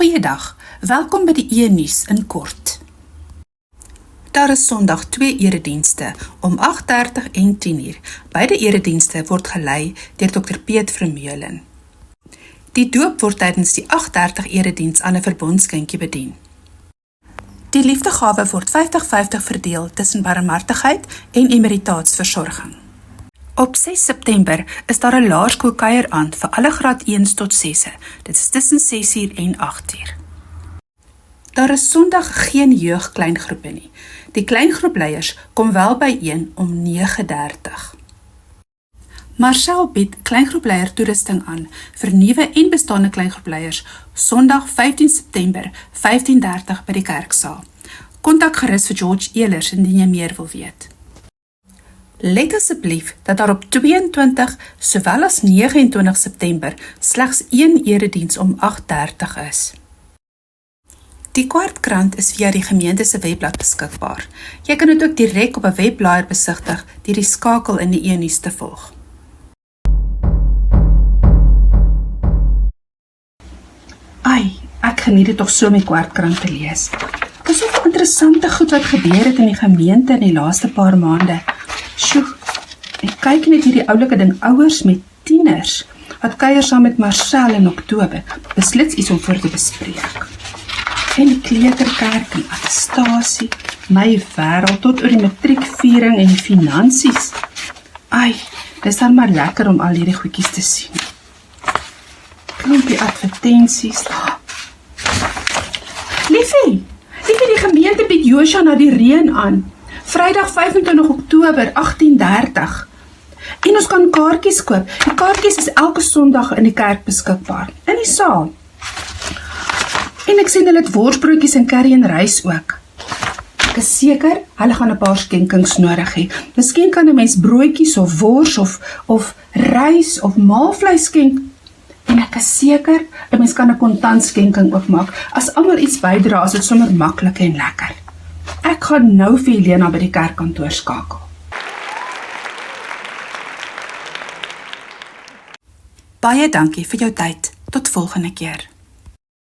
Goeiedag, welkom by die E-nuus in kort. Daar is Sondag 2 eredienste om 8:30 en 10:00. Beide eredienste word gelei deur Dr. Piet Vermeulen. Die doop word tydens die 8:30 erediens aan 'n verbondsskenkie bedien. Die liefdegawe word 50-50 verdeel tussen barmhartigheid en emeritaatsversorging. Op 6 September is daar 'n laerskool kuieraand vir alle graad 1 tot 6. Dit is tussen 6:00 en 8:00. Daar is Sondag geen jeugkleingroepe nie. Die kleingroepleiers kom wel byeen om 9:30. Marcel bied kleingroepleier toerusting aan vir nuwe en bestaande kleingroepleiers Sondag 15 September 15:30 by die kerksaal. Kontak gerus vir George Ehlers indien jy meer wil weet. Let asseblief dat daar op 22 sowel as 29 September slegs een erediens om 8:30 is. Die kwartkrant is via die gemeente se webblad beskikbaar. Jy kan dit ook direk op 'n webblaaier besigtig deur die skakel in die E-nuus te volg. Ai, ek geniet dit tog so om die kwartkrant te lees. Daar is soveel interessante goed wat gebeur het in die gemeente in die laaste paar maande. Sjoe, ek kyk net hierdie oulike ding, ouers met tieners, wat kuier saam met Marcel in Oktober, beslis iets om voor te bespreek. En die kleuterkerk en attestasie, my wêreld tot oor die matriekviering en die finansies. Ai, dis dan maar lekker om al hierdie goedjies te sien. Klompie advertensies. Liefie, die gemeente bied Joshua na die reën aan. Vrydag 25 Oktober 18:30. En ons kan kaartjies koop. Die kaartjies is elke Sondag in die kerk beskikbaar, in die saal. En ek sien hulle het worsbroodjies en curry en rys ook. Ek is seker, hulle gaan 'n paar skenkings nodig hê. Miskien kan 'n mens broodjies of wors of rys of maalvleis skenk. En ek is seker, 'n mens kan 'n kontantskenking ook maak. As almal iets bydra, is dit sommer maklik en lekker. Ek gaan nou vir Helena by die kerkkantoor skakel. Baie dankie vir jou tyd. Tot volgende keer.